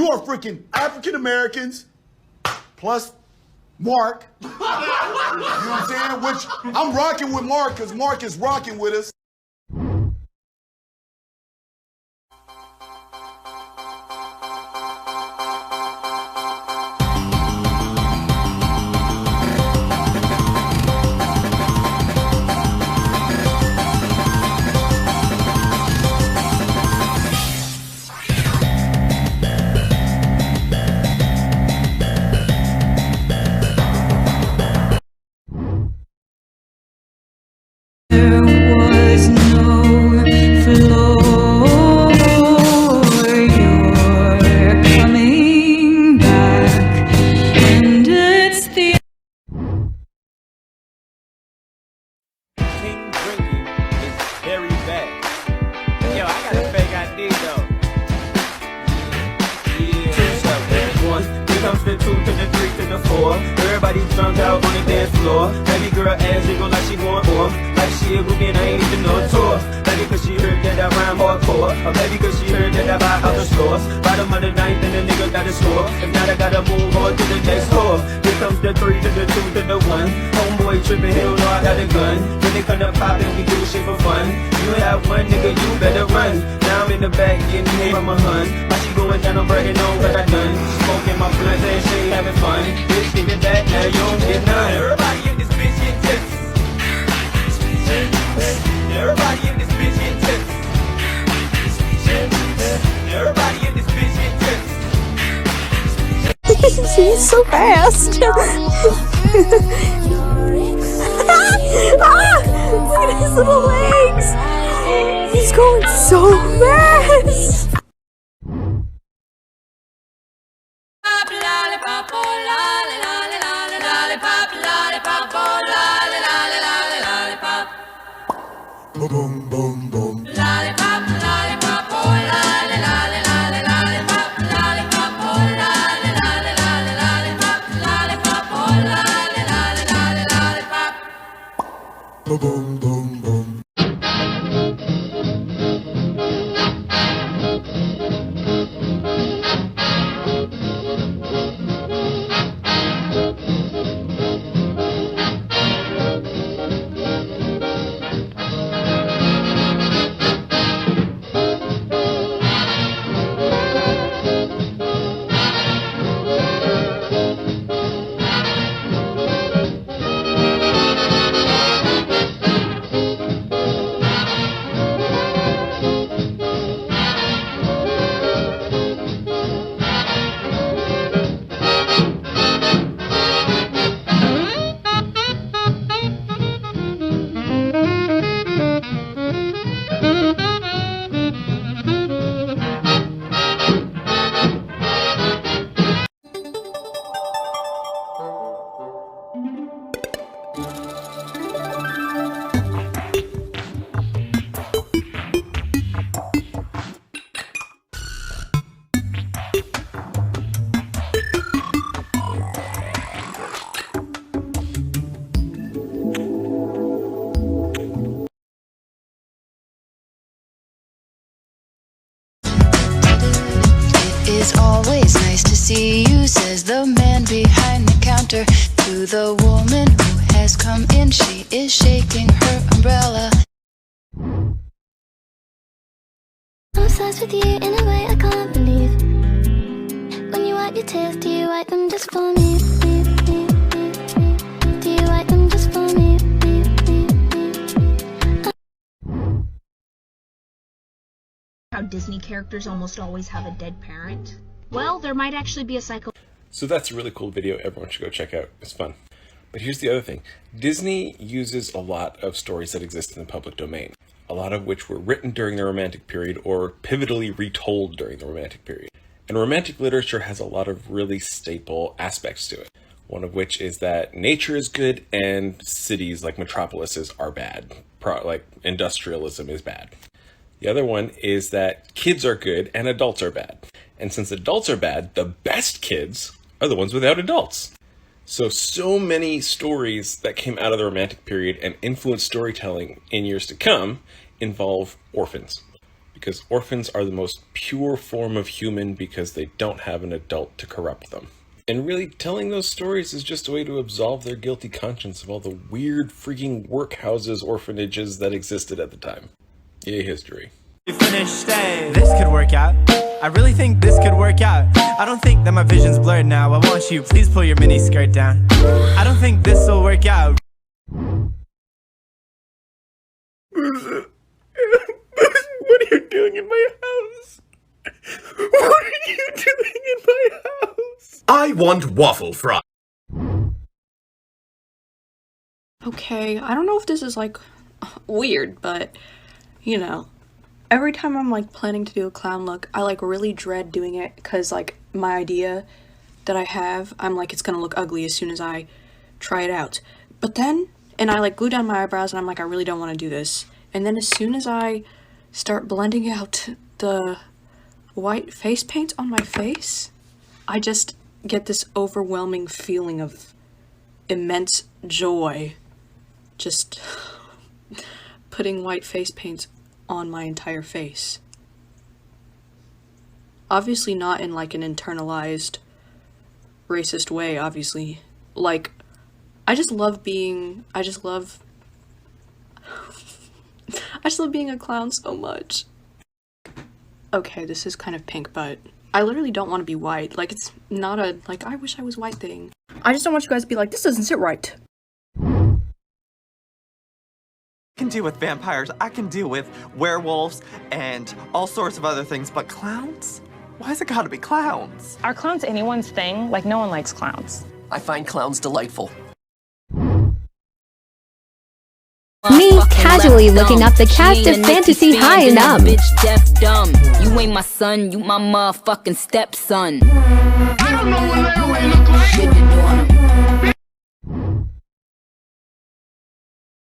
You are freaking African Americans plus Mark. You know what I'm saying? Which I'm rocking with Mark because Mark is rocking with us. Everybody's drunk out on the dance floor. Baby girl ass jiggle like she going off. Like she a groupie and I ain't even no tour. Baby cause she heard that I rhyme hardcore. Or baby cause she heard that I buy out the stores. Bottom of the ninth and the nigga got a score. If not I gotta move on to the next score. Here comes the 3 to the 2 to the 1. Homeboy tripping, hell no I got a gun. When they come to poppin', we do shit for fun. You have one nigga, you better run. Now I'm in the back getting hit from a hun. Why she going down, I'm bragging on what I done. Smoking my blunt and she ain't having fun. Bitch, give it back, now you don't get none. Everybody in this bitch get tips. Everybody in this bitch get tips. Everybody in this bitch get tips. She's so fast. Look at his little legs. He's going so fast. Boom, boom, boom. Lollipop, lollipop, oh, lolly, lolly, lolly, lollipop, lollipop, oh, lolly, lolly, lolly, lollipop, lollipop, oh, lolly, lolly, lolly, lollipop. Boom, boom, boom, boom. It's always nice to see you, says the man behind the counter to the woman who has come in. She is shaking her umbrella. I'm obsessed with you in a way I can't believe. When you wipe your tears, do you wipe them just for me? Do you wipe them just for me? How Disney characters almost always have a dead parent. Well, there might actually be a psycho. So that's a really cool video everyone should go check out. It's fun. But here's the other thing. Disney uses a lot of stories that exist in the public domain, a lot of which were written during the Romantic period or pivotally retold during the Romantic period. And Romantic literature has a lot of really staple aspects to it. One of which is that nature is good and cities like metropolises are bad. Like industrialism is bad. The other one is that kids are good and adults are bad. And since adults are bad, the best kids are the ones without adults. So many stories that came out of the Romantic period and influenced storytelling in years to come involve orphans. because orphans are the most pure form of human because they don't have an adult to corrupt them. And really, telling those stories is just a way to absolve their guilty conscience of all the weird freaking workhouses, orphanages that existed at the time. Yay, history. Finished. This could work out. I really think this could work out. I don't think that my vision's blurred now. I want you, please pull your mini skirt down. I don't think this will work out. What are you doing in my house? What are you doing in my house? I want waffle fry. Okay, I don't know if this is like weird, but you know, every time I'm like planning to do a clown look, I like really dread doing it because like my idea that I have, I'm like, it's gonna look ugly as soon as I try it out. But then, and I like glue down my eyebrows and I'm like, I really don't want to do this. And then as soon as I start blending out the white face paint on my face, I just get this overwhelming feeling of immense joy just putting white face paint on my entire face. Obviously not in like an internalized racist way, obviously. Like, I just love being a clown so much. Okay, this is kind of pink, but I literally don't want to be white. Like, it's not a, like, I wish I was white thing. I just don't want you guys to be like, this doesn't sit right. I can deal with vampires, I can deal with werewolves, and all sorts of other things, but clowns? Why has it gotta be clowns? Are clowns anyone's thing? Like, no one likes clowns. I find clowns delightful. Me casually looking up the cast of Fantasy High and Bitch, deaf dumb. You ain't my son, you my motherfucking stepson. I don't know what that way look like.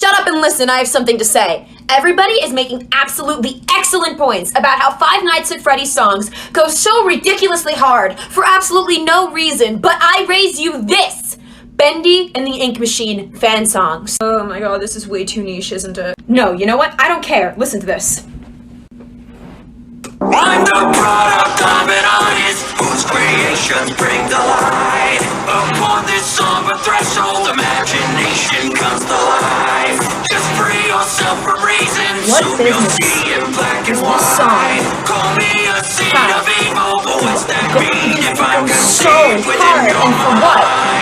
Shut up and listen, I have something to say. Everybody is making absolutely excellent points about how Five Nights at Freddy's songs go so ridiculously hard for absolutely no reason, but I raise you this! Bendy and the Ink Machine fan songs. Oh my god, this is way too niche, isn't it? No, you know what? I don't care. Listen to this. I'm the product of an artist whose creations bring the light. Upon this somber threshold, imagination comes to life. Just free yourself from reason, soon you'll see in black and white. Call me a seed of evil, but what's that mean if I'm conceived within your mind?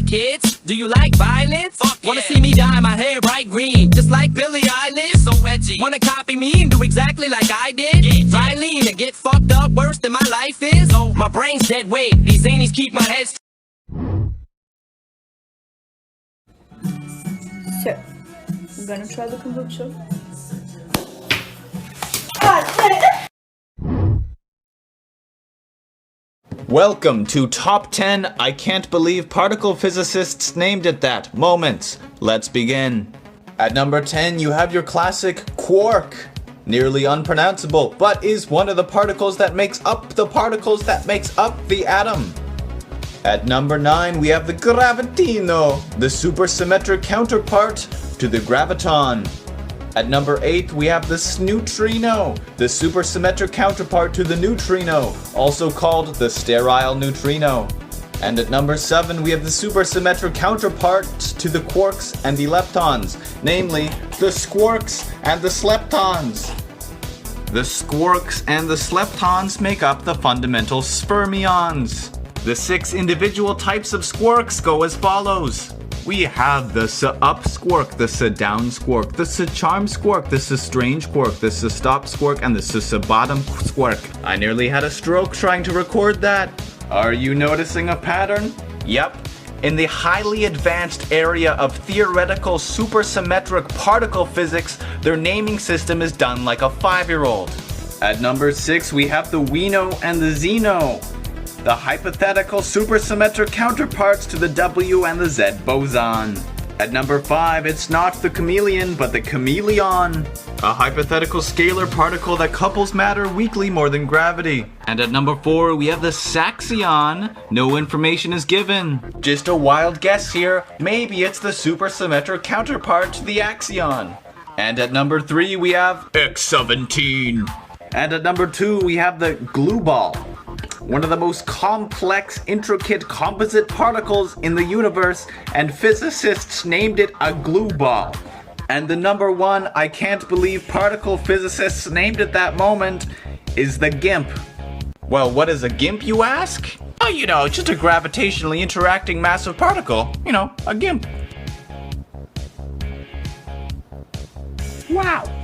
Kids, do you like violence? Wanna see me dye my hair bright green, just like Billie Eilish? So edgy. Wanna copy me and do exactly like I did? Try lean and get fucked up worse than my life is? Oh, my brain's dead weight. These zanies keep my head. So, I'm gonna try the kombucha. Welcome to Top 10 I Can't Believe Particle Physicists Named It That moments. Let's begin. At number 10, you have your classic quark. Nearly unpronounceable, but is one of the particles that makes up the particles that makes up the atom. At number 9, we have the gravitino, the supersymmetric counterpart to the graviton. At number 8, we have the sneutrino, the supersymmetric counterpart to the neutrino, also called the sterile neutrino. And at number 7, we have the supersymmetric counterpart to the quarks and the leptons, namely the squarks and the sleptons. The squarks and the sleptons make up the fundamental spermions. The 6 individual types of squarks go as follows. We have the S-up squark, the S-down squark, the S-charm squark, the S-strange quark, the S-stop squark, and the S-bottom squark. I nearly had a stroke trying to record that. Are you noticing a pattern? Yep. In the highly advanced area of theoretical supersymmetric particle physics, their naming system is done like a 5-year-old. At number 6, we have the Weno and the Zeno, the hypothetical supersymmetric counterparts to the W and the Z boson. At number 5, it's not the chameleon, but the chameleon, a hypothetical scalar particle that couples matter weakly more than gravity. And at number 4, we have the saxion. No information is given. Just a wild guess here. Maybe it's the supersymmetric counterpart to the axion. And at number 3, we have X17. And at number 2, we have the glue ball. One of the most complex, intricate composite particles in the universe, and physicists named it a glue ball. And the number 1 I can't believe particle physicists named at that moment is the GIMP. Well, what is a GIMP, you ask? Oh, you know, just a gravitationally interacting massive particle. You know, a GIMP. Wow.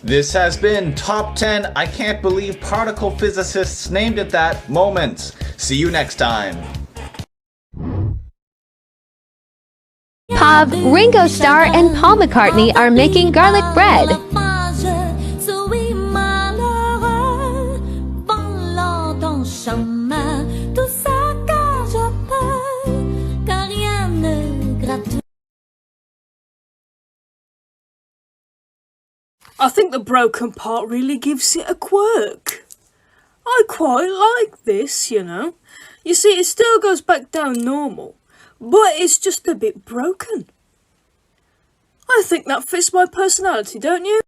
This has been Top 10 I Can't Believe Particle Physicists Named It That moments. See you next time. Pop, Ringo Starr, and Paul McCartney are making garlic bread. I think the broken part really gives it a quirk. I quite like this, you know. You see, it still goes back down normal, but it's just a bit broken. I think that fits my personality, don't you?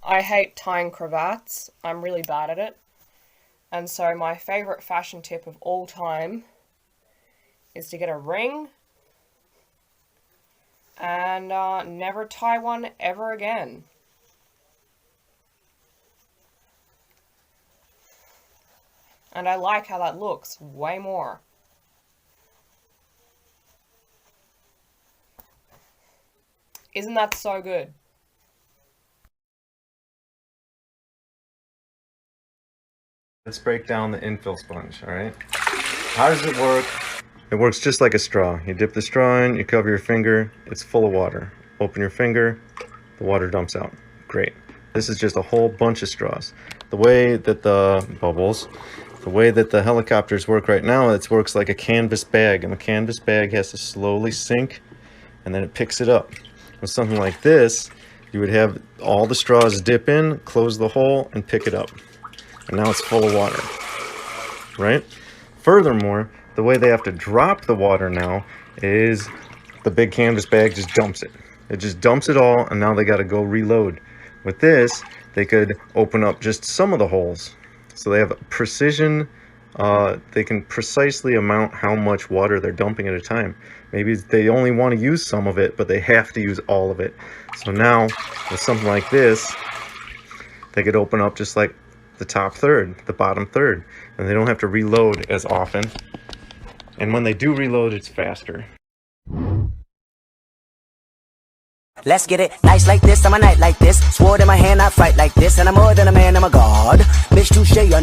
I hate tying cravats. I'm really bad at it. And so my favourite fashion tip of all time is to get a ring and never tie one ever again. And I like how that looks way more. Isn't that so good? Let's break down the infill sponge, alright? How does it work? It works just like a straw. You dip the straw in, you cover your finger, it's full of water. Open your finger, the water dumps out. Great. This is just a whole bunch of straws. The way that the bubbles, the way that the helicopters work right now, it works like a canvas bag, and the canvas bag has to slowly sink, and then it picks it up. With something like this, you would have all the straws dip in, close the hole, and pick it up. And now it's full of water, right? Furthermore, the way they have to drop the water now is the big canvas bag just dumps it. It just dumps it all, and now they got to go reload. With this, they could open up just some of the holes. So they have precision, they can precisely amount how much water they're dumping at a time. Maybe they only want to use some of it, but they have to use all of it. So now, with something like this, they could open up just like the top third, the bottom third, and they don't have to reload as often. And when they do reload, it's faster. Let's get it nice like this, I'm a knight like this. Sword in my hand, I fight like this. And I'm more than a man, I'm a god. Bitch, touche your...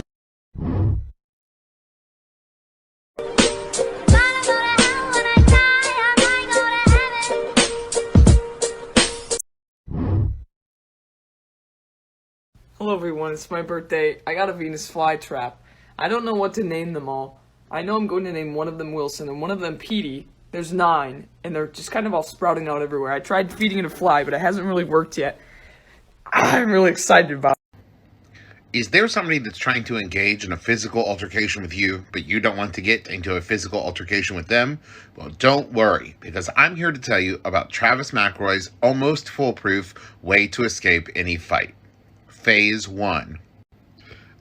Hello everyone, it's my birthday. I got a Venus flytrap. I don't know what to name them all. I know I'm going to name one of them Wilson and one of them Petey. There's 9, and they're just kind of all sprouting out everywhere. I tried feeding it a fly, but it hasn't really worked yet. I'm really excited about it. Is there somebody that's trying to engage in a physical altercation with you, but you don't want to get into a physical altercation with them? Well, don't worry, because I'm here to tell you about Travis McElroy's almost foolproof way to escape any fight. Phase 1.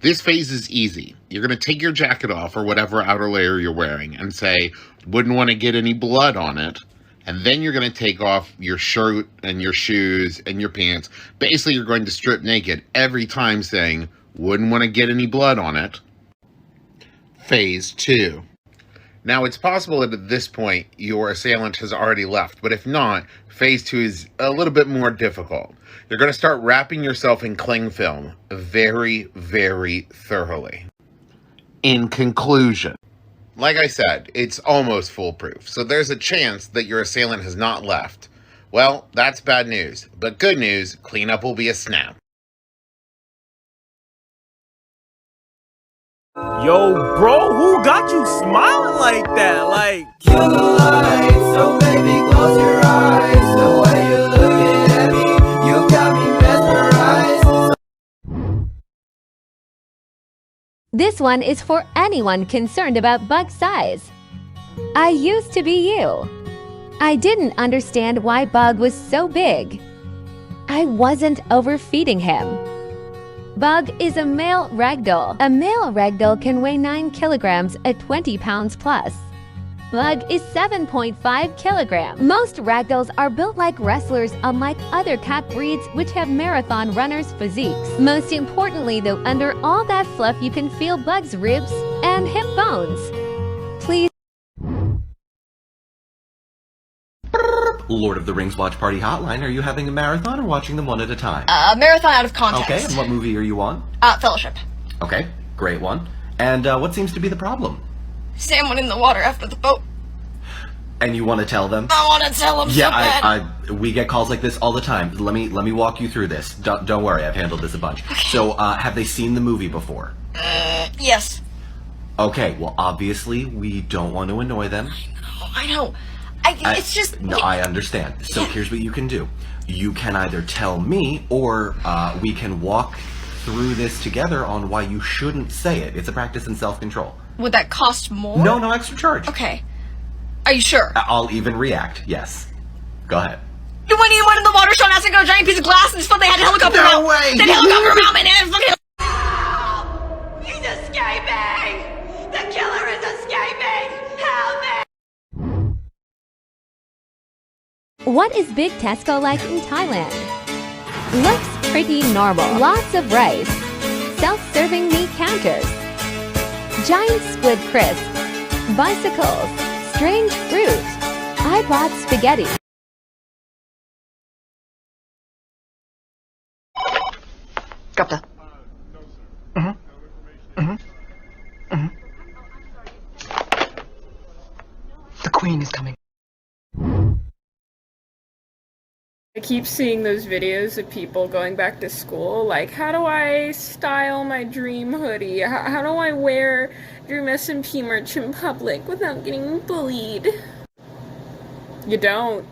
This phase is easy. You're going to take your jacket off or whatever outer layer you're wearing and say, wouldn't want to get any blood on it. And then you're going to take off your shirt and your shoes and your pants. Basically, you're going to strip naked every time saying, wouldn't want to get any blood on it. Phase 2. Now, it's possible that at this point, your assailant has already left. But if not, phase 2 is a little bit more difficult. You're going to start wrapping yourself in cling film very, very thoroughly. In conclusion, like I said, it's almost foolproof. So there's a chance that your assailant has not left. Well, that's bad news. But good news, cleanup will be a snap. Yo, bro, who got you smiling like that? Like, kill the lights, so baby, close your eyes. The way you're looking at me, you got me mesmerized. This one is for anyone concerned about bug size. I used to be you. I didn't understand why Bug was so big. I wasn't overfeeding him. Bug is a male ragdoll. A male ragdoll can weigh 9 kilograms at 20 pounds plus. Bug is 7.5 kilograms. Most ragdolls are built like wrestlers, unlike other cat breeds which have marathon runners' physiques. Most importantly though, under all that fluff you can feel Bug's ribs and hip bones. Please. Lord of the Rings Watch Party Hotline, are you having a marathon or watching them one at a time? Marathon out of context. Okay, and what movie are you on? Fellowship. Okay, great one. And what seems to be the problem? Sam went in the water after the boat. And you want to tell them? I want to tell them so bad. We get calls like this all the time. Let me walk you through this. Don't worry, I've handled this a bunch. Okay. So, have they seen the movie before? Yes. Okay, well, obviously, we don't want to annoy them. I know. It's just... No, I understand. So here's what you can do. You can either tell me, or we can walk through this together on why you shouldn't say it. It's a practice in self-control. Would that cost more? No, no extra charge. Okay. Are you sure? I'll even react, yes. Go ahead. When he went in the water, Sean asked to go a giant piece of glass and his foot, they had a helicopter No way! They had a helicopter mount, man, and fucking... He's escaping! The killer is escaping! Help me! What is Big Tesco like in Thailand? Looks pretty normal. Lots of rice. Self-serving meat counters. Giant squid crisp. Bicycles. Strange fruit. I bought spaghetti. Kapta. The queen is coming. I keep seeing those videos of people going back to school, like, how do I style my dream hoodie? How do I wear Dream SMP merch in public without getting bullied? You don't.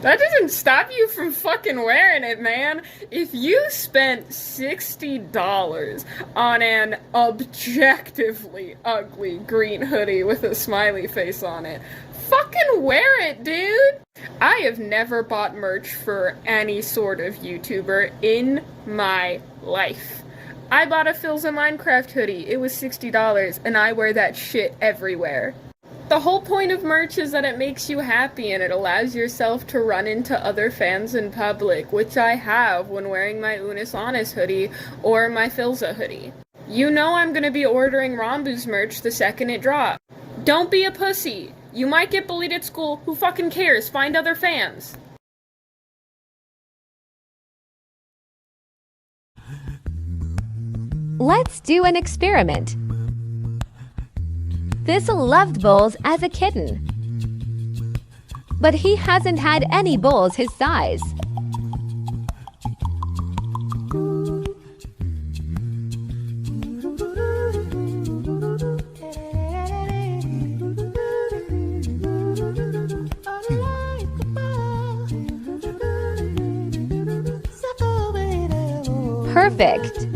That doesn't stop you from fucking wearing it, man. If you spent $60 on an objectively ugly green hoodie with a smiley face on it, fucking wear it, dude! I have never bought merch for any sort of YouTuber in my life. I bought a Philza Minecraft hoodie. It was $60, and I wear that shit everywhere. The whole point of merch is that it makes you happy and it allows yourself to run into other fans in public, which I have when wearing my Unis Honest hoodie or my Philza hoodie. You know I'm gonna be ordering Rambu's merch the second it drops. Don't be a pussy. You might get bullied at school. Who fucking cares? Find other fans. Let's do an experiment. This loved bowls as a kitten. But he hasn't had any bowls his size. Perfect.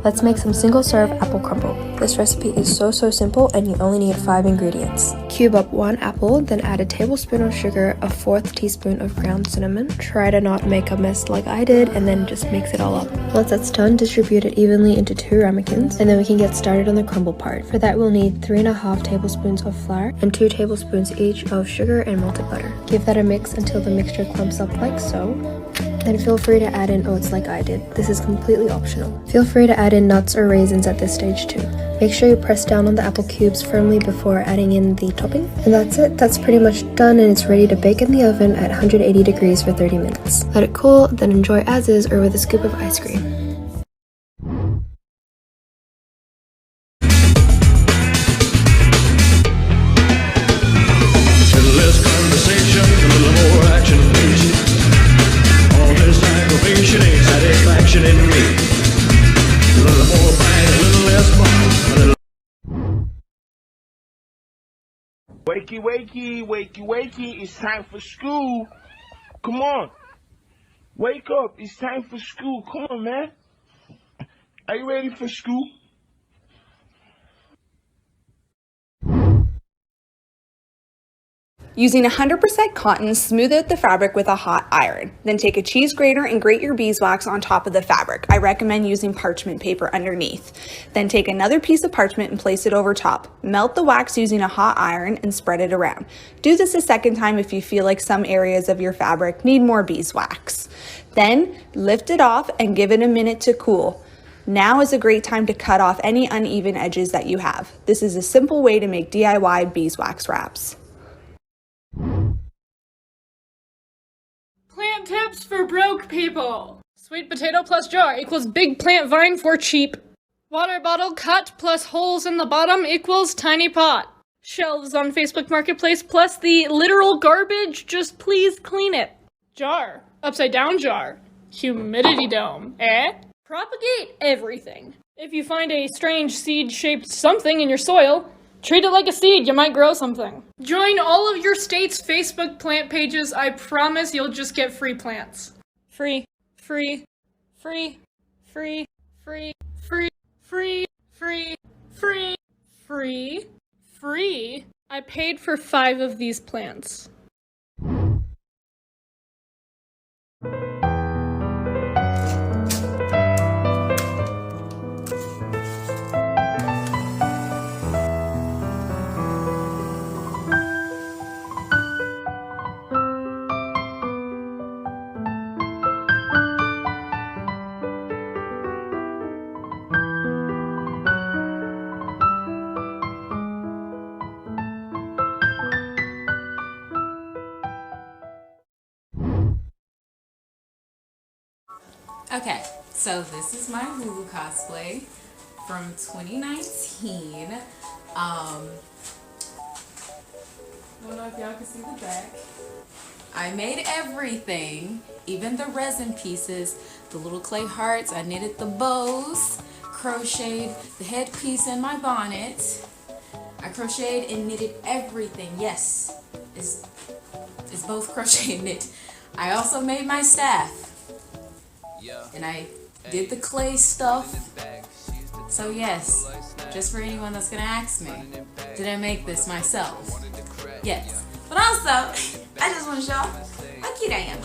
Let's make some single-serve apple crumble. This recipe is so simple and you only need 5 ingredients. Cube up 1 apple, then add a tablespoon of sugar, a 1/4 teaspoon of ground cinnamon. Try to not make a mess like I did, and then just mix it all up. Once that's done, distribute it evenly into 2 ramekins, and then we can get started on the crumble part. For that, we'll need 3.5 tablespoons of flour and 2 tablespoons each of sugar and melted butter. Give that a mix until the mixture clumps up like so. Then feel free to add in oats like I did. This is completely optional. Feel free to add in nuts or raisins at this stage too. Make sure you press down on the apple cubes firmly before adding in the topping. And that's it. That's pretty much done and it's ready to bake in the oven at 180 degrees for 30 minutes. Let it cool, then enjoy as is or with a scoop of ice cream. Less conversation, a little more action. Wakey, wakey, wakey, wakey, it's time for school. Come on. Wake up, it's time for school. Come on, man. Are you ready for school? Using 100% cotton, smooth out the fabric with a hot iron. Then take a cheese grater and grate your beeswax on top of the fabric. I recommend using parchment paper underneath. Then take another piece of parchment and place it over top. Melt the wax using a hot iron and spread it around. Do this a second time if you feel like some areas of your fabric need more beeswax. Then lift it off and give it a minute to cool. Now is a great time to cut off any uneven edges that you have. This is a simple way to make DIY beeswax wraps. Plant tips for broke people. Sweet potato plus jar equals big plant vine for cheap. Water bottle cut plus holes in the bottom equals tiny pot. Shelves on Facebook Marketplace plus the literal garbage, just please clean it. Jar, upside down jar, humidity dome, Propagate everything. If you find a strange seed-shaped something in your soil, treat it like a seed, you might grow something. Join all of your state's Facebook plant pages. I promise you'll just get free plants. Free, free, free, free, free, free, free, free, free, free, free. I paid for 5 of these plants. Okay, so this is my Lulu cosplay from 2019. I don't know if y'all can see the back. I made everything, even the resin pieces, the little clay hearts. I knitted the bows, crocheted the headpiece and my bonnet. I crocheted and knitted everything. Yes, it's both crochet and knit. I also made my staff. And I did the clay stuff. So yes, just for anyone that's gonna ask me, did I make this myself? Yes. But also, I just want to show how cute I am.